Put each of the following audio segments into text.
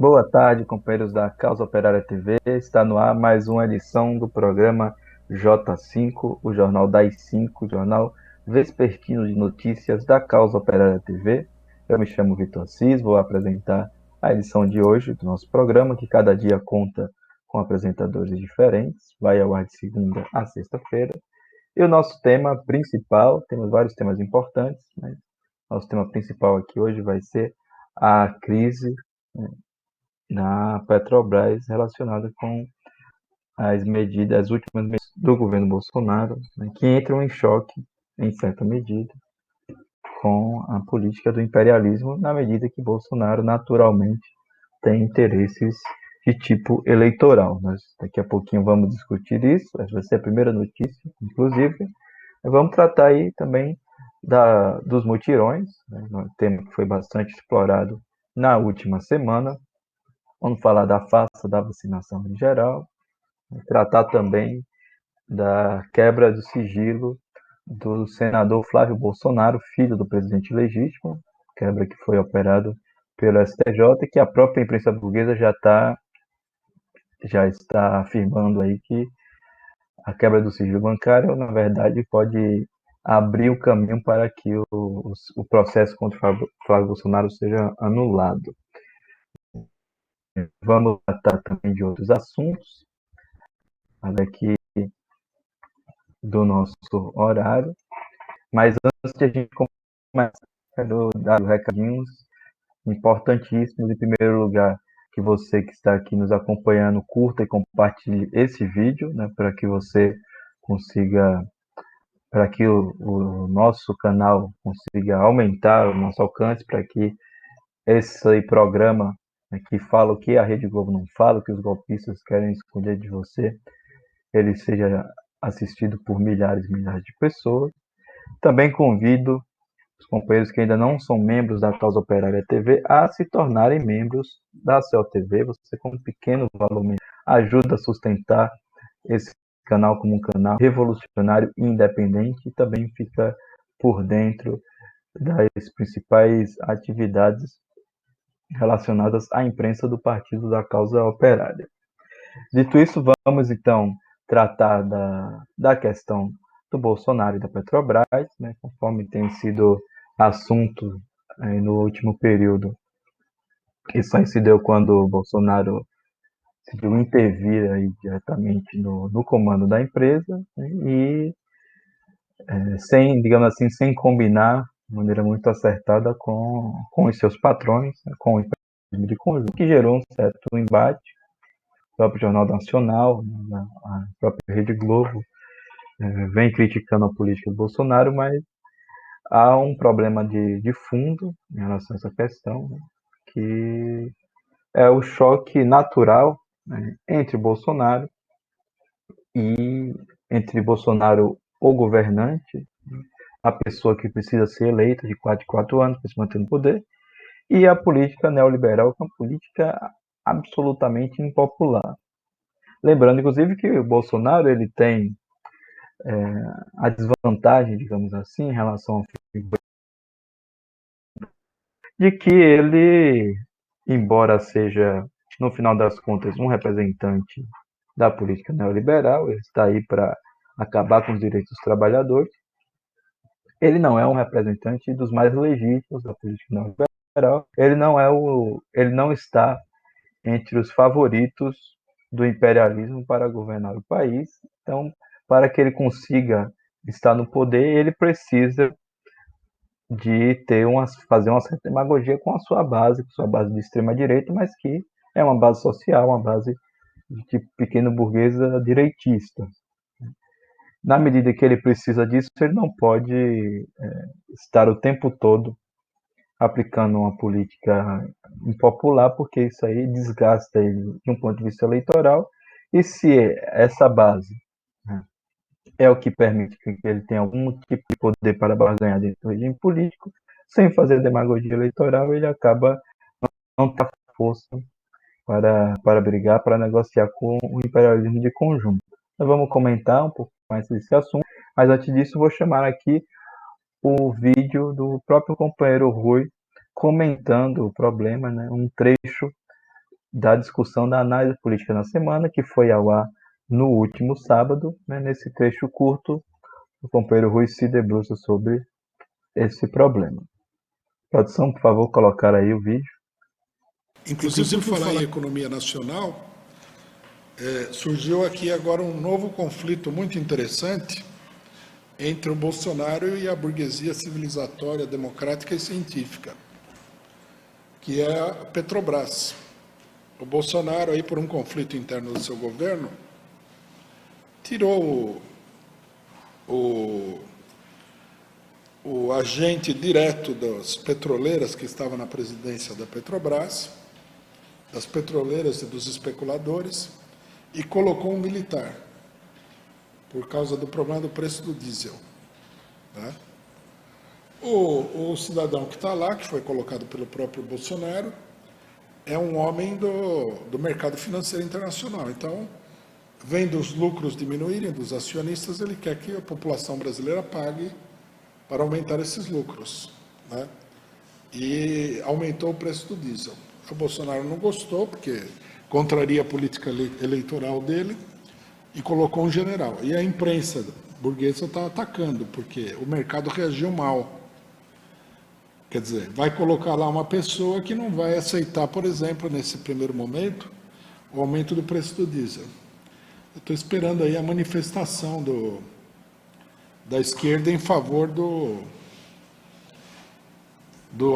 Boa tarde, companheiros da Causa Operária TV. Está no ar mais uma edição do programa J5, o Jornal das 5, jornal vespertino de notícias da Causa Operária TV. Eu me chamo Vitor Assis, vou apresentar a edição de hoje do nosso programa, que cada dia conta com apresentadores diferentes, vai ao ar de segunda a sexta-feira. E o nosso tema principal, temos vários temas importantes, mas nosso tema principal aqui hoje vai ser a crise, né, na Petrobras relacionada com as últimas medidas do governo Bolsonaro, né, que entram em choque, em certa medida, com a política do imperialismo, na medida que Bolsonaro naturalmente tem interesses de tipo eleitoral. Nós daqui a pouquinho vamos discutir isso, essa vai ser a primeira notícia, inclusive. Vamos tratar aí também dos mutirões, né, um tema que foi bastante explorado na última semana. Vamos falar da farsa da vacinação em geral, tratar também da quebra do sigilo do senador Flávio Bolsonaro, filho do presidente legítimo, quebra que foi operado pelo STJ, e que a própria imprensa burguesa já está afirmando aí que a quebra do sigilo bancário, na verdade, pode abrir o caminho para que o processo contra o Flávio Bolsonaro seja anulado. Vamos tratar também de outros assuntos, aqui do nosso horário. Mas antes de a gente começar, quero dar os recadinhos importantíssimos. Em primeiro lugar, que você que está aqui nos acompanhando, curta e compartilhe esse vídeo, né, para que você consiga, para que o nosso canal consiga aumentar o nosso alcance, para que esse programa, né, que fala o que a Rede Globo não fala, o que os golpistas querem esconder de você, ele seja assistido por milhares e milhares de pessoas. Também convido os companheiros que ainda não são membros da Causa Operária TV a se tornarem membros da COTV. Você, com um pequeno valor, ajuda a sustentar esse canal como um canal revolucionário e independente, e também fica por dentro das principais atividades relacionadas à imprensa do Partido da Causa Operária. Dito isso, vamos então tratar da questão do Bolsonaro e da Petrobras, né, conforme tem sido assunto no último período. Isso aí se deu quando o Bolsonaro decidiu intervir aí diretamente no comando da empresa, né, e sem, digamos assim, sem combinar de maneira muito acertada com os seus patrões, né, com o empreendedorismo de conjunto, que gerou um certo embate. O próprio Jornal Nacional, a própria Rede Globo, vem criticando a política do Bolsonaro, mas há um problema de fundo em relação a essa questão, né, que é o choque natural, né, entre Bolsonaro e entre Bolsonaro, o governante, a pessoa que precisa ser eleita de 4 em 4 anos para se manter no poder, e a política neoliberal, que é uma política absolutamente impopular. Lembrando, inclusive, que o Bolsonaro ele tem a desvantagem, digamos assim, em relação ao de que ele, embora seja, no final das contas, um representante da política neoliberal, ele está aí para acabar com os direitos dos trabalhadores, ele não é um representante dos mais legítimos da política neoliberal, ele não está entre os favoritos do imperialismo para governar o país. Então, para que ele consiga estar no poder, ele precisa de fazer uma certa demagogia com sua base de extrema direita, mas que é uma base social, uma base de tipo pequeno burguesa direitista. Na medida que ele precisa disso, ele não pode estar o tempo todo aplicando uma política impopular, porque isso aí desgasta ele de um ponto de vista eleitoral, e se essa base, né, é o que permite que ele tenha algum tipo de poder para barganhar dentro do regime político, sem fazer demagogia eleitoral, ele acaba não tendo força para brigar, para negociar com o imperialismo de conjunto. Nós vamos comentar um pouco mais desse assunto, mas antes disso vou chamar aqui o vídeo do próprio companheiro Rui comentando o problema, né, um trecho da discussão da análise política na semana, que foi ao ar no último sábado. Né? Nesse trecho curto, o companheiro Rui se debruça sobre esse problema. Produção, por favor, colocar aí o vídeo. Inclusive, por falar em economia nacional, surgiu aqui agora um novo conflito muito interessante entre o Bolsonaro e a burguesia civilizatória, democrática e científica, que é a Petrobras. O Bolsonaro, aí, por um conflito interno do seu governo, tirou o agente direto das petroleiras que estava na presidência da Petrobras, das petroleiras e dos especuladores, e colocou um militar, por causa do problema do preço do diesel. Né? O cidadão que está lá, que foi colocado pelo próprio Bolsonaro, é um homem do mercado financeiro internacional. Então, vendo os lucros diminuírem dos acionistas, ele quer que a população brasileira pague para aumentar esses lucros. Né? E aumentou o preço do diesel. O Bolsonaro não gostou, porque contraria a política eleitoral dele, e colocou um general. E a imprensa burguesa está atacando, porque o mercado reagiu mal. Quer dizer, vai colocar lá uma pessoa que não vai aceitar, por exemplo, nesse primeiro momento, o aumento do preço do diesel. Eu estou esperando aí a manifestação da esquerda em favor do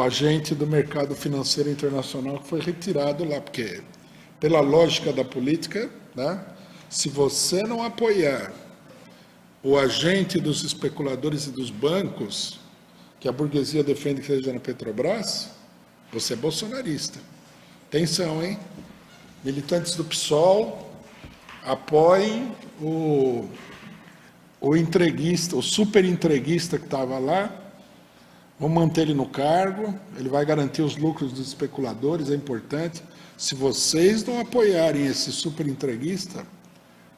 agente do mercado financeiro internacional que foi retirado lá, porque, pela lógica da política, né, se você não apoiar o agente dos especuladores e dos bancos, que a burguesia defende que seja na Petrobras, você é bolsonarista. Atenção, hein? Militantes do PSOL, apoiem o entreguista, o super entreguista que estava lá, vão manter ele no cargo, ele vai garantir os lucros dos especuladores, é importante. Se vocês não apoiarem esse super entreguista,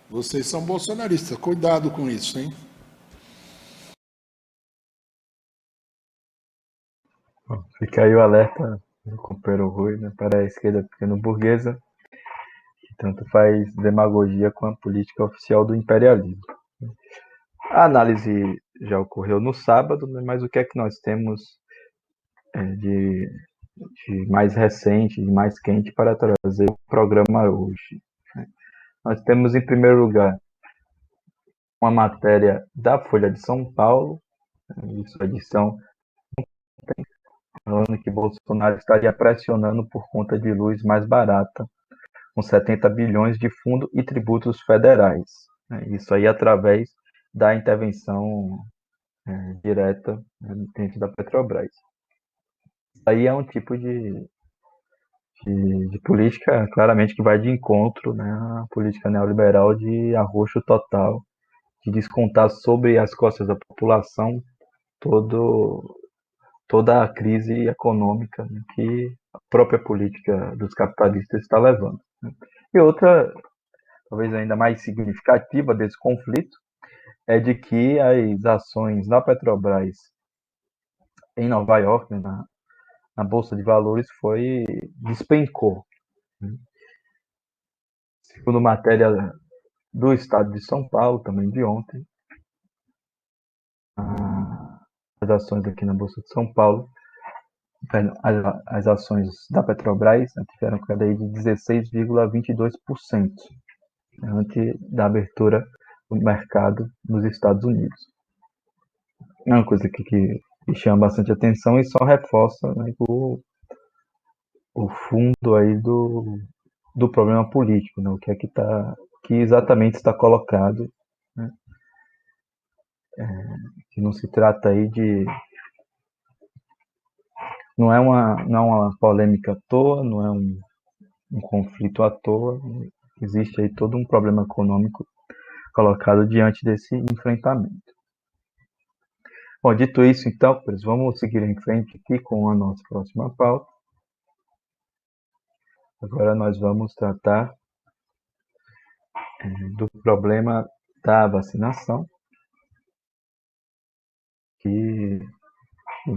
vocês são bolsonaristas. Cuidado com isso, hein? Bom, fica aí o alerta do companheiro Rui, né, para a esquerda pequeno-burguesa, que tanto faz demagogia com a política oficial do imperialismo. A análise já ocorreu no sábado, né, mas o que é que nós temos de mais recente, de mais quente para trazer o programa hoje? Nós temos, em primeiro lugar, uma matéria da Folha de São Paulo, sua edição, falando que Bolsonaro estaria pressionando por conta de luz mais barata, com 70 bilhões de fundo e tributos federais. Isso aí através da intervenção direta dentro da Petrobras. Isso aí é um tipo de política, claramente, que vai de encontro, né, à política neoliberal de arroxo total, de descontar sobre as costas da população toda a crise econômica, né, que a própria política dos capitalistas está levando. Né. E outra, talvez ainda mais significativa desse conflito, é de que as ações da Petrobras em Nova York, né, na Bolsa de Valores, despencou. Né. Segundo matéria do Estado de São Paulo, também de ontem, as ações aqui na Bolsa de São Paulo, as ações da Petrobras, né, tiveram queda aí de 16,22% antes da abertura do mercado nos Estados Unidos. É uma coisa que chama bastante atenção e só reforça, né, o fundo aí do problema político, né, o que é que exatamente está colocado, né, que não se trata aí não é uma polêmica à toa, não é um conflito à toa, existe aí todo um problema econômico colocado diante desse enfrentamento. Bom, dito isso, então, vamos seguir em frente aqui com a nossa próxima pauta. Agora nós vamos tratar do problema da vacinação, que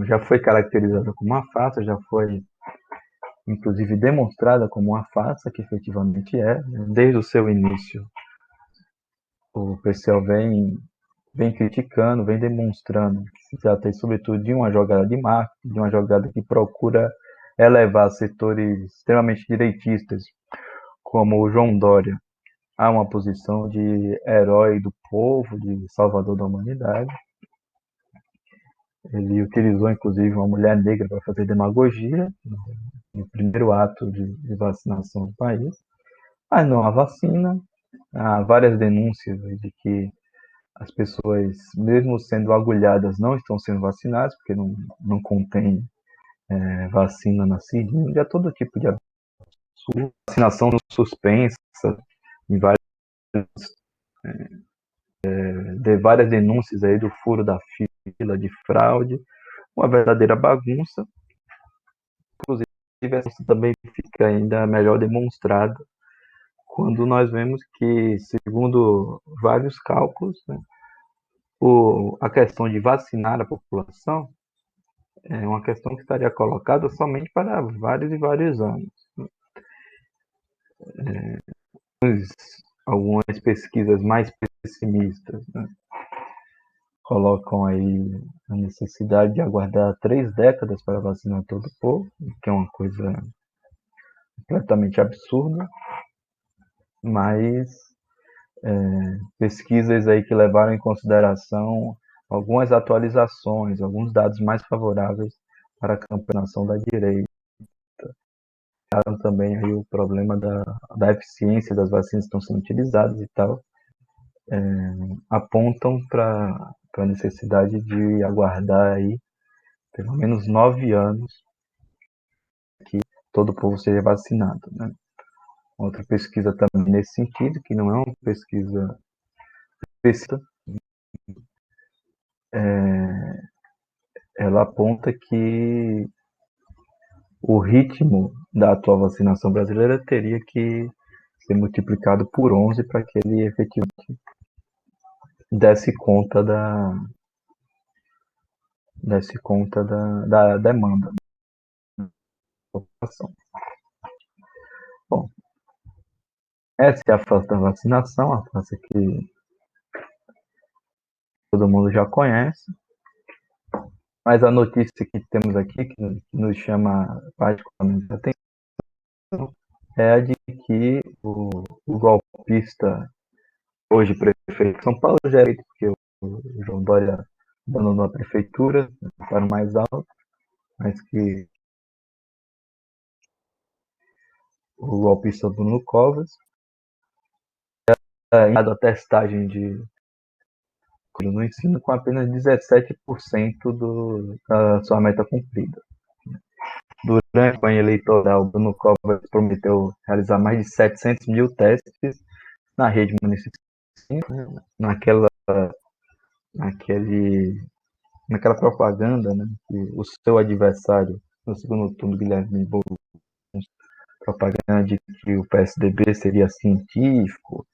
já foi caracterizada como uma farsa, já foi inclusive demonstrada como uma farsa, que efetivamente é, né? Desde o seu início, o PCO vem criticando, vem demonstrando que se trata, sobretudo, de uma jogada de marketing, de uma jogada que procura elevar setores extremamente direitistas, como o João Dória, a uma posição de herói do povo, de salvador da humanidade. Ele utilizou, inclusive, uma mulher negra para fazer demagogia no primeiro ato de vacinação do país. Mas não há vacina, há várias denúncias de que as pessoas, mesmo sendo agulhadas, não estão sendo vacinadas, porque não contém vacina na seringa, todo tipo de absurdo. Vacinação suspensa em várias, de várias denúncias aí do furo da fila, de fraude, uma verdadeira bagunça. Inclusive, essa também fica ainda melhor demonstrada quando nós vemos que, segundo vários cálculos, né, a questão de vacinar a população é uma questão que estaria colocada somente para vários e vários anos. Algumas pesquisas mais pessimistas, né, colocam aí a necessidade de aguardar 3 décadas para vacinar todo o povo, que é uma coisa completamente absurda, mas pesquisas aí que levaram em consideração algumas atualizações, alguns dados mais favoráveis para a campanhação da direita. Também aí o problema da eficiência das vacinas que estão sendo utilizadas e tal, apontam para a necessidade de aguardar aí pelo menos 9 anos que todo o povo seja vacinado, né? Outra pesquisa também nesse sentido, que não é uma pesquisa específica, ela aponta que o ritmo da atual vacinação brasileira teria que ser multiplicado por 11 para que ele efetivamente desse conta da demanda da população. Bom, essa é a fase da vacinação, a fase que todo mundo já conhece, mas a notícia que temos aqui, que nos chama particularmente a atenção, é a de que o golpista, hoje prefeito de São Paulo, já é eleito, porque o João Dória abandonou a prefeitura para o mais alto, mas que o golpista Bruno Covas, dado a testagem no ensino com apenas 17% da sua meta cumprida. Durante a campanha eleitoral, Bruno Covas prometeu realizar mais de 700 mil testes na rede municipal, naquela, naquela propaganda, né, que o seu adversário no segundo turno, Guilherme Boulos, propaganda de que o PSDB seria científico,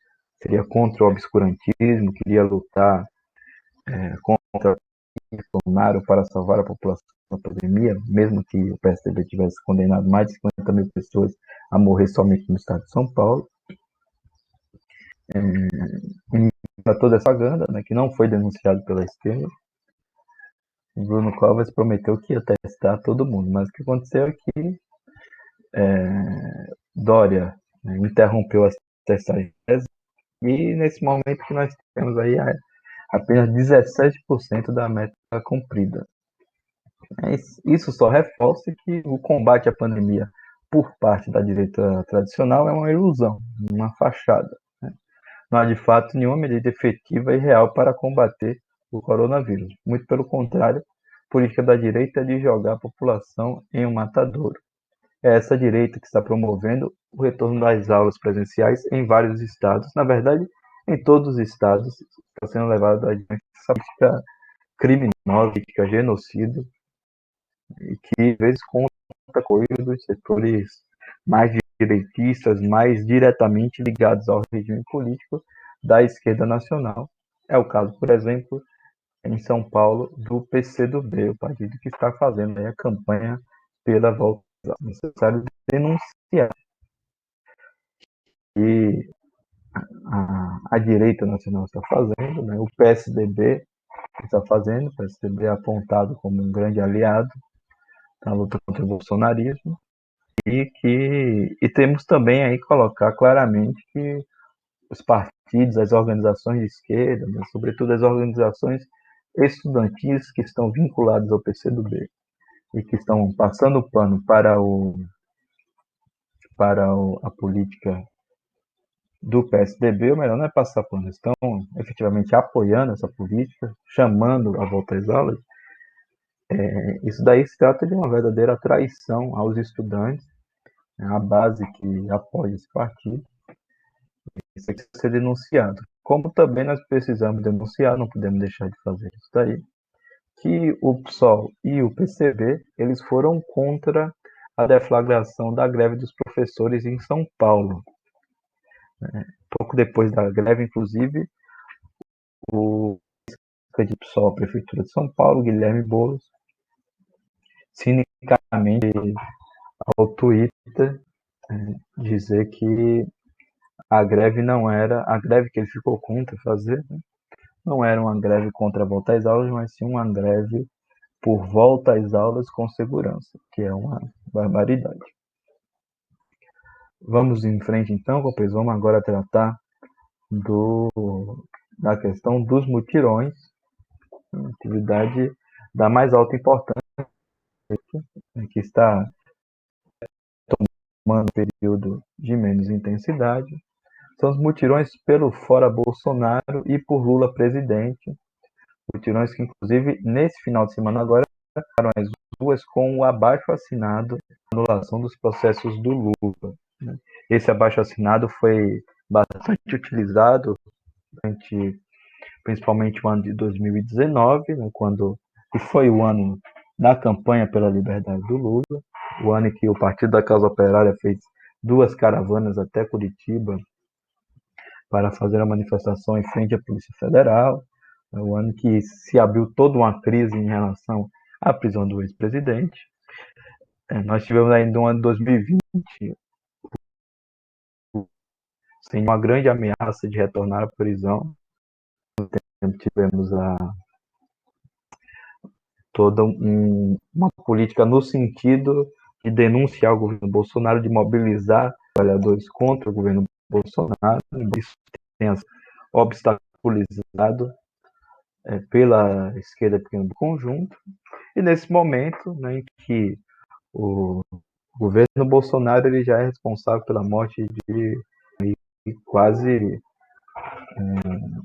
seria contra o obscurantismo, queria lutar contra o Bolsonaro para salvar a população da pandemia, mesmo que o PSDB tivesse condenado mais de 50 mil pessoas a morrer somente no estado de São Paulo. Toda essa propaganda, né, que não foi denunciado pela esquerda, o Bruno Covas prometeu que ia testar todo mundo, mas o que aconteceu é que Dória, né, interrompeu as testagens e nesse momento que nós temos aí apenas 17% da meta cumprida. Isso só reforça que o combate à pandemia por parte da direita tradicional é uma ilusão, uma fachada, né? Não há de fato nenhuma medida efetiva e real para combater o coronavírus. Muito pelo contrário, a política da direita é de jogar a população em um matadouro. É essa direita que está promovendo o retorno das aulas presenciais em vários estados. Na verdade, em todos os estados está sendo levado adiante essa política criminosa, política genocida, e que às vezes conta apoio dos setores mais direitistas, mais diretamente ligados ao regime político da esquerda nacional. É o caso, por exemplo, em São Paulo, do PCdoB, o partido que está fazendo aí a campanha pela volta É necessário denunciar. E a direita nacional está fazendo, né? O PSDB está fazendo, o PSDB é apontado como um grande aliado na luta contra o bolsonarismo, e temos também aí colocar claramente que os partidos, as organizações de esquerda, mas sobretudo as organizações estudantis que estão vinculadas ao PCdoB e que estão passando o pano para a política do PSDB, ou melhor, não é passar pano, estão efetivamente apoiando essa política, chamando a volta às aulas. Isso daí se trata de uma verdadeira traição aos estudantes, né, a base que apoia esse partido. Isso tem que ser denunciado. Como também nós precisamos denunciar, não podemos deixar de fazer isso daí, que o PSOL e o PCB, eles foram contra a deflagração da greve dos professores em São Paulo. Pouco depois da greve, inclusive, o de PSOL, a Prefeitura de São Paulo, Guilherme Boulos, cinicamente ao Twitter dizer que a greve não era, a greve que ele ficou contra fazer, né, não era uma greve contra a volta às aulas, mas sim uma greve por volta às aulas com segurança, que é uma barbaridade. Vamos em frente então, companheiros, vamos agora tratar da questão dos mutirões, uma atividade da mais alta importância, que está tomando um período de menos intensidade. São os mutirões pelo Fora Bolsonaro e por Lula presidente. Mutirões que, inclusive, nesse final de semana agora, ficaram as ruas com o abaixo-assinado anulação dos processos do Lula. Esse abaixo-assinado foi bastante utilizado durante, principalmente o ano de 2019, né, que foi o ano da campanha pela liberdade do Lula, o ano em que o Partido da Causa Operária fez 2 caravanas até Curitiba para fazer a manifestação em frente à Polícia Federal, o ano que se abriu toda uma crise em relação à prisão do ex-presidente. Nós tivemos ainda um ano de 2020 sem uma grande ameaça de retornar à prisão. Tivemos toda uma política no sentido de denunciar o governo Bolsonaro, de mobilizar trabalhadores contra o governo Bolsonaro. Isso tem obstaculizado pela esquerda pequena do conjunto. E nesse momento, né, em que o governo Bolsonaro ele já é responsável pela morte de quase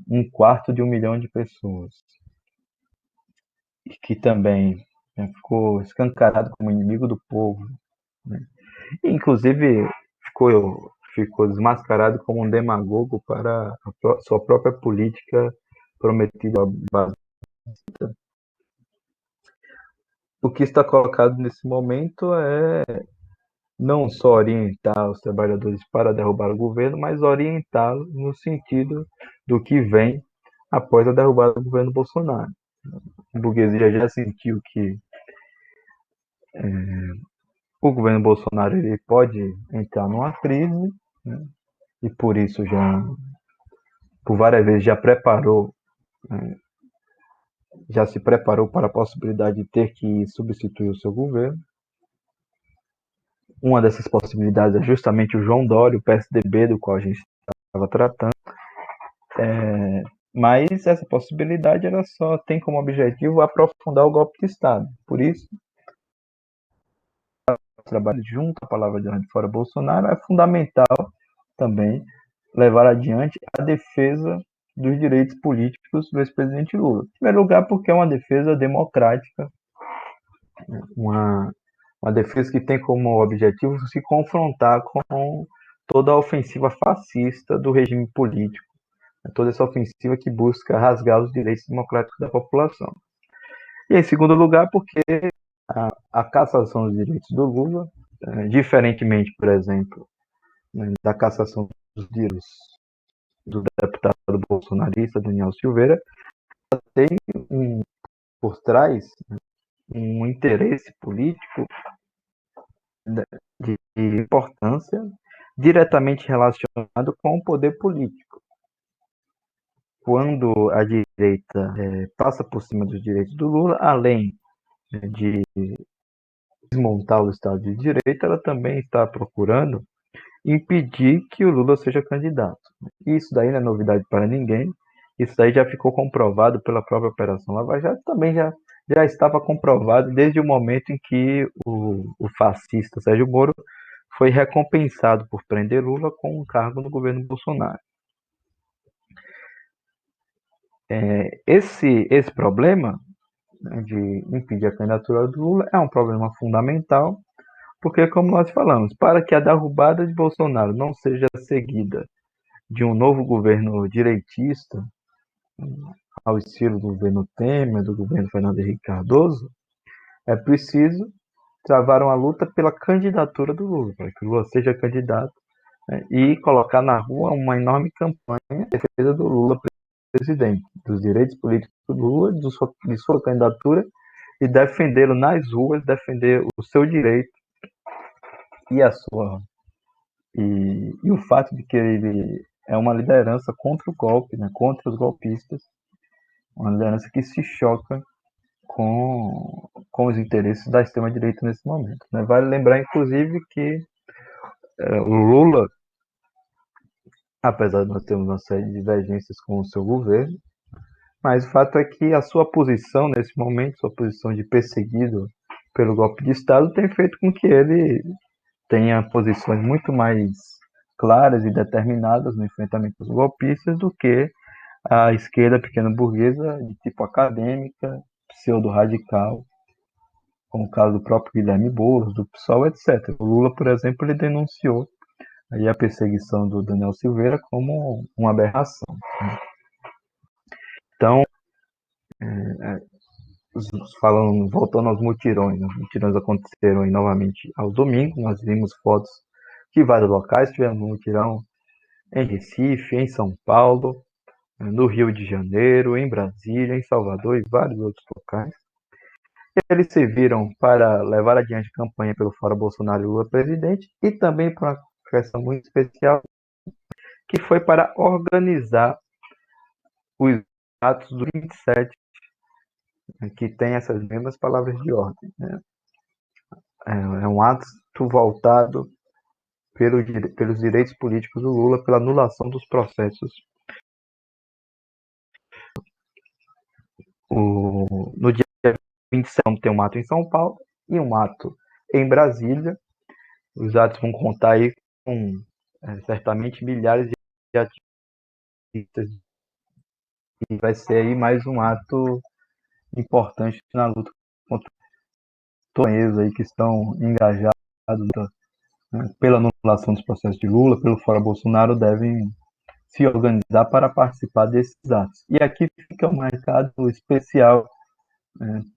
1/4 de 1 milhão de pessoas, e que também, né, ficou escancarado como inimigo do povo, né? E, inclusive ficou desmascarado como um demagogo para a sua própria política prometida. O que está colocado nesse momento é não só orientar os trabalhadores para derrubar o governo, mas orientá-los no sentido do que vem após a derrubada do governo Bolsonaro. A burguesia já sentiu que o governo Bolsonaro ele pode entrar numa crise, né, e por isso por várias vezes já se preparou para a possibilidade de ter que substituir o seu governo. Uma dessas possibilidades é justamente o João Dória, o PSDB, do qual a gente estava tratando. Mas essa possibilidade ela só tem como objetivo aprofundar o golpe de Estado. Por isso, o trabalho junto à palavra de fora Bolsonaro é fundamental também levar adiante a defesa dos direitos políticos do ex-presidente Lula. Em primeiro lugar, porque é uma defesa democrática, uma defesa que tem como objetivo se confrontar com toda a ofensiva fascista do regime político, toda essa ofensiva que busca rasgar os direitos democráticos da população. E em segundo lugar, porque a cassação dos direitos do Lula, diferentemente, por exemplo, da cassação dos direitos do deputado bolsonarista Daniel Silveira, tem por trás um interesse político de importância diretamente relacionado com o poder político. Quando a direita passa por cima dos direitos do Lula, além de desmontar o Estado de Direito, ela também está procurando impedir que o Lula seja candidato. Isso daí não é novidade para ninguém. Isso daí já ficou comprovado pela própria Operação Lava Jato, também já estava comprovado desde o momento em que o fascista Sérgio Moro foi recompensado por prender Lula com um cargo no governo Bolsonaro. Esse problema, né, de impedir a candidatura do Lula é um problema fundamental, porque, como nós falamos, para que a derrubada de Bolsonaro não seja seguida de um novo governo direitista, ao estilo do governo Temer, do governo Fernando Henrique Cardoso, é preciso travar uma luta pela candidatura do Lula, para que o Lula seja candidato, né, e colocar na rua uma enorme campanha em defesa do Lula presidente, dos direitos políticos do Lula, de sua candidatura, e defendê-lo nas ruas, defender o seu direito e a sua e o fato de que ele é uma liderança contra o golpe, né, contra os golpistas, uma liderança que se choca com os interesses da extrema-direita nesse momento. Né? Vale lembrar, inclusive, que o Lula, apesar de nós termos uma série de divergências com o seu governo, mas o fato é que a sua posição nesse momento, sua posição de perseguido pelo golpe de Estado, tem feito com que ele tenha posições muito mais claras e determinadas no enfrentamento aos golpistas do que a esquerda pequena burguesa de tipo acadêmica, pseudo-radical, como o caso do próprio Guilherme Boulos, do PSOL, etc. O Lula, por exemplo, ele denunciou aí a perseguição do Daniel Silveira como uma aberração. Então, voltando aos mutirões, né? Os mutirões aconteceram aí novamente aos domingos, nós vimos fotos de vários locais, tivemos um mutirão em Recife, em São Paulo, no Rio de Janeiro, em Brasília, em Salvador e vários outros locais. Eles serviram para levar adiante a campanha pelo Fora Bolsonaro e Lula presidente e também para uma questão muito especial, que foi para organizar os atos do 27, que tem essas mesmas palavras de ordem. Né? É um ato voltado pelos direitos políticos do Lula, pela anulação dos processos. No dia 27 tem um ato em São Paulo e um ato em Brasília. Os atos vão contar aí com certamente milhares de ativistas, e vai ser aí mais um ato importante na luta contra todos aí que estão engajados, né, pela anulação dos processos de Lula, pelo Fora Bolsonaro, devem se organizar para participar desses atos. E aqui fica um recado especial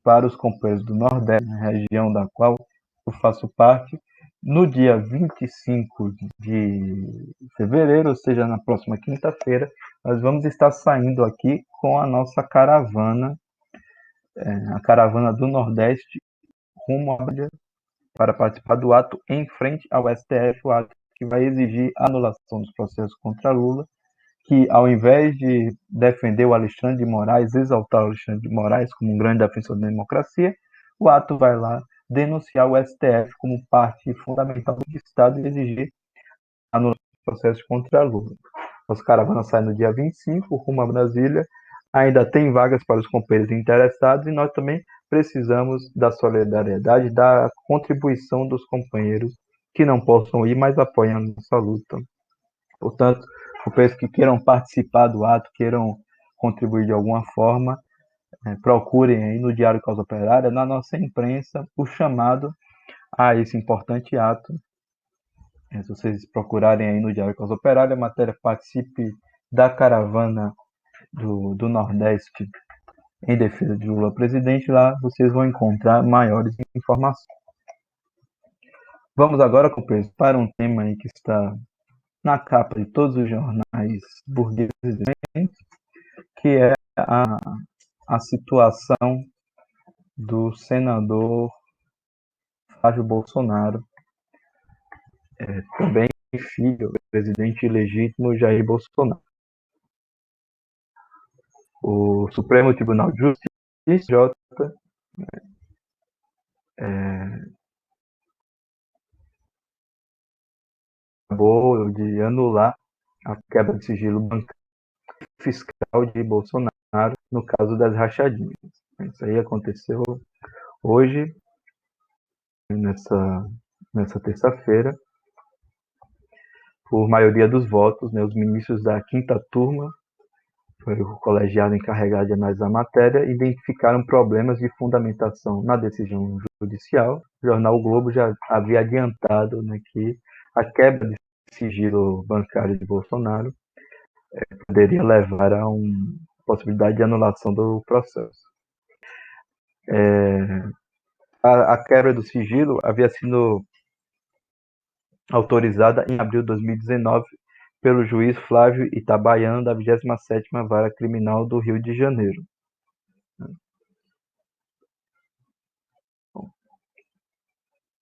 para os companheiros do Nordeste, região da qual eu faço parte. No dia 25 de fevereiro, ou seja, na próxima quinta-feira, nós vamos estar saindo aqui com a nossa caravana, a caravana do Nordeste, rumo à Brasília, para participar do ato em frente ao STF, o ato que vai exigir a anulação dos processos contra Lula, que, ao invés de defender o Alexandre de Moraes, exaltar o Alexandre de Moraes como um grande defensor da democracia, o ato vai lá denunciar o STF como parte fundamental do Estado e exigir a anulação dos processos contra Lula. Nossa caravana sai no dia 25, rumo a Brasília. Ainda tem vagas para os companheiros interessados e nós também precisamos da solidariedade, da contribuição dos companheiros que não possam ir, mas apoiam a nossa luta. Portanto, companheiros que queiram participar do ato, queiram contribuir de alguma forma, procurem aí no Diário Causa Operária, na nossa imprensa, o chamado a esse importante ato. Se vocês procurarem aí no Diário Causa Operária, a matéria participe da caravana do Nordeste em defesa de Lula presidente, lá vocês vão encontrar maiores informações. Vamos agora, companheiros, para um tema aí que está na capa de todos os jornais burgueses, que é a situação do senador Flávio Bolsonaro, também filho do presidente ilegítimo Jair Bolsonaro. O Supremo Tribunal de Justiça, acabou de anular a quebra de sigilo bancário fiscal de Bolsonaro no caso das rachadinhas. Isso aí aconteceu hoje, nessa terça-feira, por maioria dos votos, né, os ministros da quinta turma, foi o colegiado encarregado de analisar a matéria, identificaram problemas de fundamentação na decisão judicial. O jornal o Globo já havia adiantado, né, que a quebra de sigilo bancário de Bolsonaro poderia levar a uma possibilidade de anulação do processo. A quebra do sigilo havia sido autorizada em abril de 2019 pelo juiz Flávio Itabaiano, da 27ª Vara Criminal do Rio de Janeiro.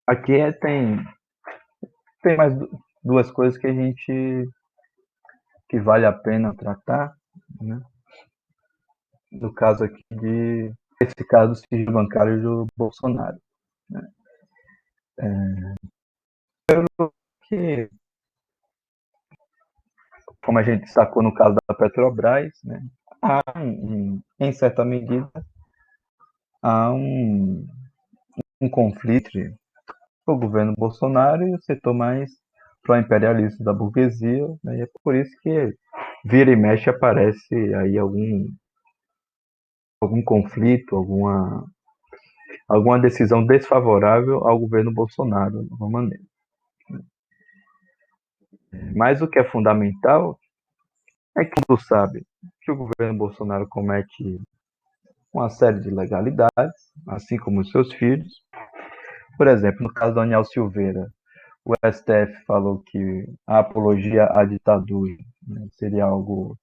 Aqui tem mais duas coisas que vale a pena tratar, né? No caso aqui esse caso do sigilo bancário do Bolsonaro, né? Que, como a gente destacou no caso da Petrobras, né, há, em certa medida, há um conflito entre o governo Bolsonaro e o setor mais pró-imperialista da burguesia, né, e é por isso que vira e mexe aparece aí algum conflito, alguma decisão desfavorável ao governo Bolsonaro, de alguma maneira. Mas o que é fundamental é que todo mundo sabe que o governo Bolsonaro comete uma série de ilegalidades, assim como os seus filhos. Por exemplo, no caso do Daniel Silveira, o STF falou que a apologia à ditadura, né, seria algo,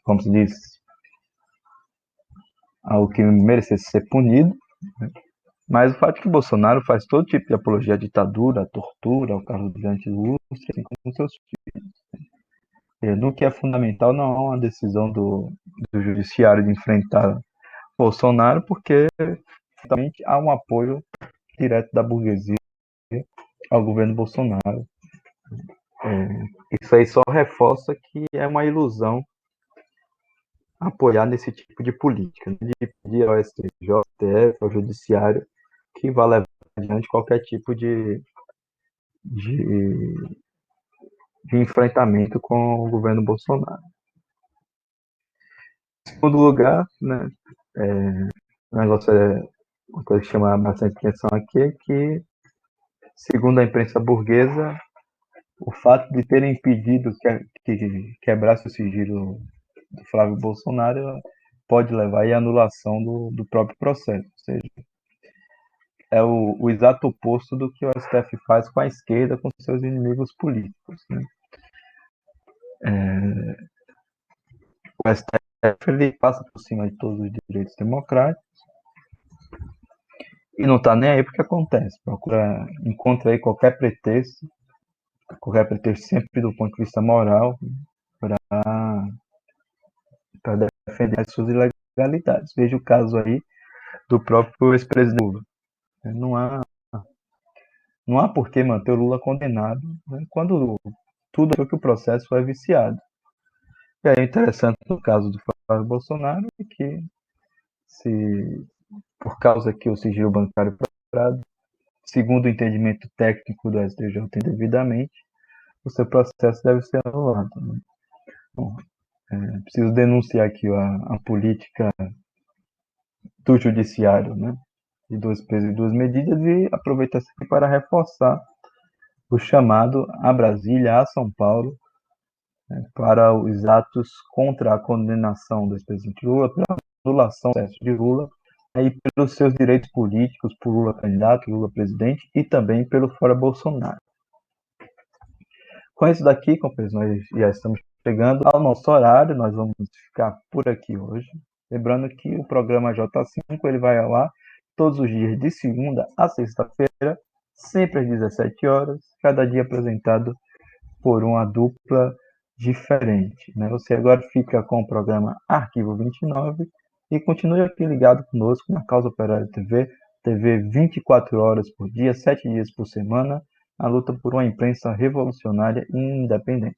como se diz, algo que merecesse ser punido, né? Mas o fato é que Bolsonaro faz todo tipo de apologia à ditadura, à tortura, ao cargo de antilustre, assim como seus filhos. No que é fundamental, não há uma decisão do judiciário de enfrentar Bolsonaro, porque justamente há um apoio direto da burguesia ao governo Bolsonaro. Isso aí só reforça que é uma ilusão apoiar nesse tipo de política, de pedir ao STJ, ao STF, ao judiciário, que vá levar adiante qualquer tipo de, de enfrentamento com o governo Bolsonaro. Em segundo lugar, né, o negócio uma coisa que chama bastante atenção aqui é que, segundo a imprensa burguesa, o fato de terem impedido que quebrasse o sigilo do Flávio Bolsonaro pode levar à anulação do próprio processo. Ou seja, é o exato oposto do que o STF faz com a esquerda, com seus inimigos políticos, né? O STF ele passa por cima de todos os direitos democráticos e não está nem aí porque acontece. Encontra aí qualquer pretexto sempre do ponto de vista moral, para defender as suas ilegalidades. Veja o caso aí do próprio ex-presidente Lula. Não há por que manter o Lula condenado, né, quando tudo é que o processo é viciado. E aí, interessante no caso do Flávio Bolsonaro é que, se por causa que o sigilo bancário procurado, segundo o entendimento técnico do STJ indevidamente, o seu processo deve ser anulado, né? Bom, preciso denunciar aqui a política do judiciário, né, de dois pesos e duas medidas, e aproveitar isso aqui para reforçar o chamado a Brasília, a São Paulo, né, para os atos contra a condenação do ex-presidente Lula, pela anulação do processo de Lula, e pelos seus direitos políticos, por Lula candidato, Lula presidente, e também pelo fora Bolsonaro. Com isso daqui, companheiros, nós já estamos chegando ao nosso horário, nós vamos ficar por aqui hoje. Lembrando que o programa J5 ele vai ao ar todos os dias de segunda a sexta-feira, sempre às 17 horas, cada dia apresentado por uma dupla diferente. Né? Você agora fica com o programa Arquivo 29 e continue aqui ligado conosco na Causa Operária TV, TV 24 horas por dia, 7 dias por semana, a luta por uma imprensa revolucionária e independente.